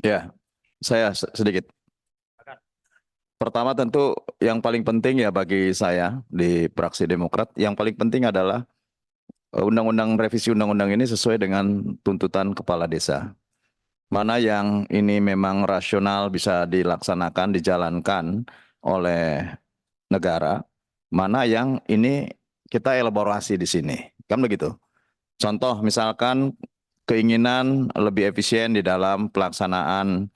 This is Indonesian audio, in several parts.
Ya, saya sedikit. Pertama tentu yang paling penting ya bagi saya di Praksi Demokrat, yang paling penting adalah undang-undang revisi undang-undang ini sesuai dengan tuntutan kepala desa. Mana yang ini memang rasional bisa dilaksanakan, dijalankan oleh negara, mana yang ini kita elaborasi di sini. Kan begitu. Contoh misalkan keinginan lebih efisien di dalam pelaksanaan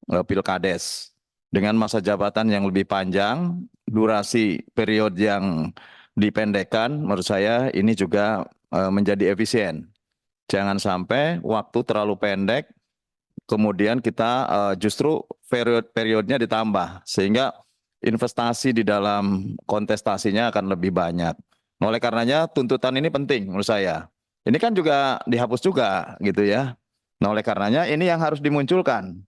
Pilkades dengan masa jabatan yang lebih panjang, durasi periode yang dipendekkan, menurut saya ini juga menjadi efisien. Jangan sampai waktu terlalu pendek, kemudian kita justru periodenya ditambah, sehingga investasi di dalam kontestasinya akan lebih banyak. Oleh karenanya tuntutan ini penting menurut saya. Ini kan juga dihapus juga gitu ya. Nah oleh karenanya ini yang harus dimunculkan.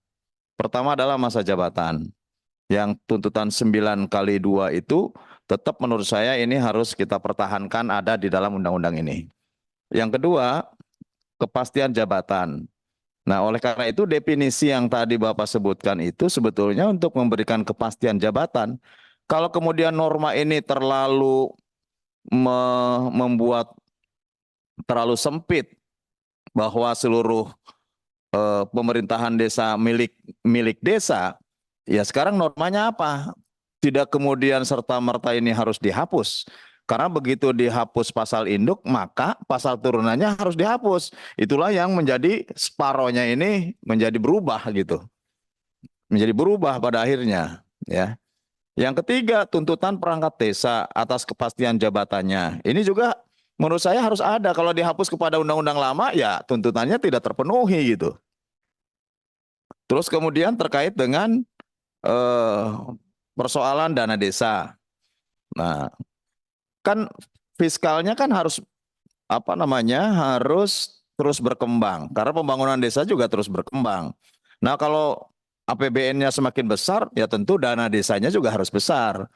Pertama adalah masa jabatan. Yang tuntutan 9 kali 2 itu tetap menurut saya ini harus kita pertahankan ada di dalam undang-undang ini. Yang kedua, kepastian jabatan. Nah, oleh karena itu definisi yang tadi Bapak sebutkan itu sebetulnya untuk memberikan kepastian jabatan. Kalau kemudian norma ini terlalu membuat terlalu sempit bahwa seluruh pemerintahan desa milik milik desa, ya sekarang normanya apa? Tidak kemudian serta-merta ini harus dihapus. Karena begitu dihapus pasal induk, maka pasal turunannya harus dihapus. Itulah yang menjadi separohnya ini menjadi berubah gitu. Menjadi berubah pada akhirnya. Ya. Yang ketiga, tuntutan perangkat desa atas kepastian jabatannya. Ini juga menurut saya harus ada. Kalau dihapus kepada undang-undang lama, ya tuntutannya tidak terpenuhi gitu. Terus kemudian terkait dengan eh, persoalan dana desa. Nah, kan fiskalnya kan harus apa namanya harus terus berkembang karena pembangunan desa juga terus berkembang. Nah, kalau APBN-nya semakin besar, ya tentu dana desanya juga harus besar.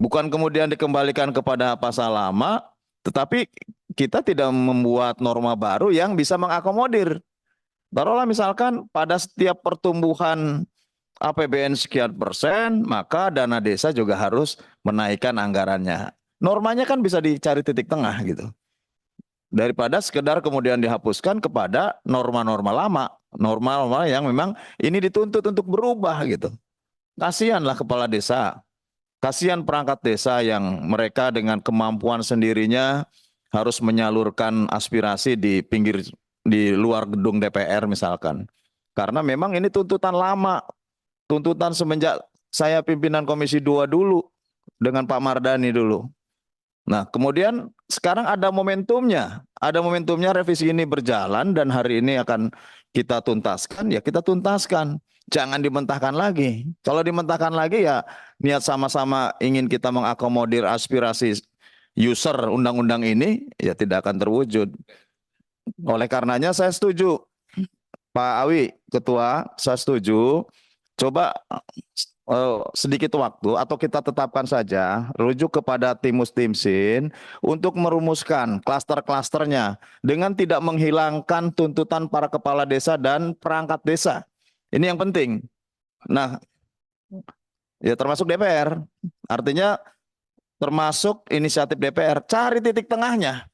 Bukan kemudian dikembalikan kepada pasal lama, tetapi kita tidak membuat norma baru yang bisa mengakomodir. Taruhlah misalkan pada setiap pertumbuhan APBN sekian persen, maka dana desa juga harus menaikkan anggarannya. Normanya kan bisa dicari titik tengah gitu. Daripada sekedar kemudian dihapuskan kepada norma-norma lama, norma-norma yang memang ini dituntut untuk berubah gitu. Kasihanlah kepala desa, kasihan perangkat desa yang mereka dengan kemampuan sendirinya harus menyalurkan aspirasi di pinggir di luar gedung DPR misalkan. Karena memang ini tuntutan lama, tuntutan semenjak saya pimpinan Komisi 2 dulu dengan Pak Mardani dulu. Nah, kemudian sekarang ada momentumnya revisi ini berjalan dan hari ini akan kita tuntaskan, ya kita tuntaskan. Jangan dimentahkan lagi. Kalau dimentahkan lagi ya niat sama-sama ingin kita mengakomodir aspirasi user undang-undang ini, ya tidak akan terwujud. Oleh karenanya saya setuju, Pak Awi, Ketua, saya setuju. Coba sedikit waktu atau kita tetapkan saja rujuk kepada Timus Timsin untuk merumuskan klaster-klasternya dengan tidak menghilangkan tuntutan para kepala desa dan perangkat desa. Ini yang penting. Nah, ya termasuk DPR. Artinya termasuk inisiatif DPR. Cari titik tengahnya.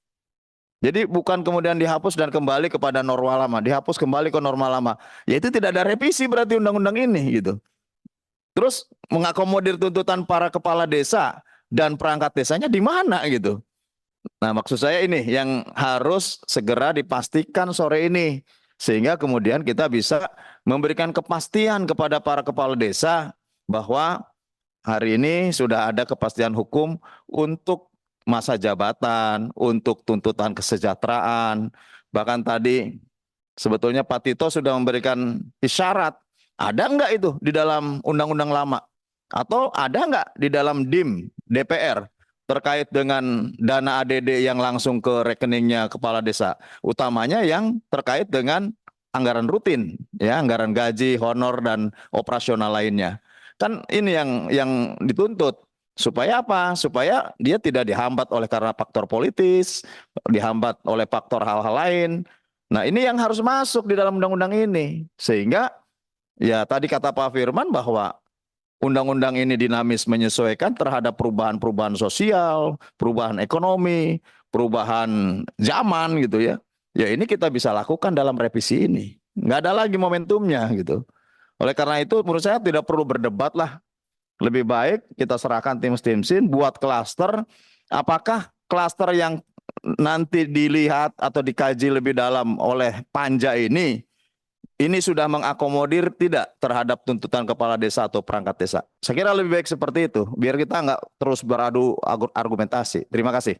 Jadi bukan kemudian dihapus dan kembali kepada norma lama, dihapus kembali ke norma lama. Ya itu tidak ada revisi berarti undang-undang ini gitu. Terus mengakomodir tuntutan para kepala desa dan perangkat desanya di mana gitu. Nah, maksud saya ini yang harus segera dipastikan sore ini sehingga kemudian kita bisa memberikan kepastian kepada para kepala desa bahwa hari ini sudah ada kepastian hukum untuk masa jabatan, untuk tuntutan kesejahteraan. Bahkan tadi sebetulnya Pak Tito sudah memberikan isyarat. Ada enggak itu di dalam undang-undang lama? Atau ada enggak di dalam DIM DPR terkait dengan dana ADD yang langsung ke rekeningnya kepala desa? Utamanya yang terkait dengan anggaran rutin, ya, anggaran gaji, honor dan operasional lainnya. Kan ini yang dituntut. Supaya apa? Supaya dia tidak dihambat oleh karena faktor politis, dihambat oleh faktor hal-hal lain. Nah, ini yang harus masuk di dalam undang-undang ini. Sehingga Ya, tadi kata Pak Firman bahwa undang-undang ini dinamis menyesuaikan terhadap perubahan-perubahan sosial, perubahan ekonomi, perubahan zaman gitu ya. Ya ini kita bisa lakukan dalam revisi ini. Nggak ada lagi momentumnya gitu. Oleh karena itu menurut saya tidak perlu berdebat lah. Lebih baik kita serahkan tim Stimsin buat klaster. Apakah klaster yang nanti dilihat atau dikaji lebih dalam oleh Panja ini sudah mengakomodir tidak terhadap tuntutan kepala desa atau perangkat desa? Saya kira lebih baik seperti itu, biar kita nggak terus beradu argumentasi. Terima kasih.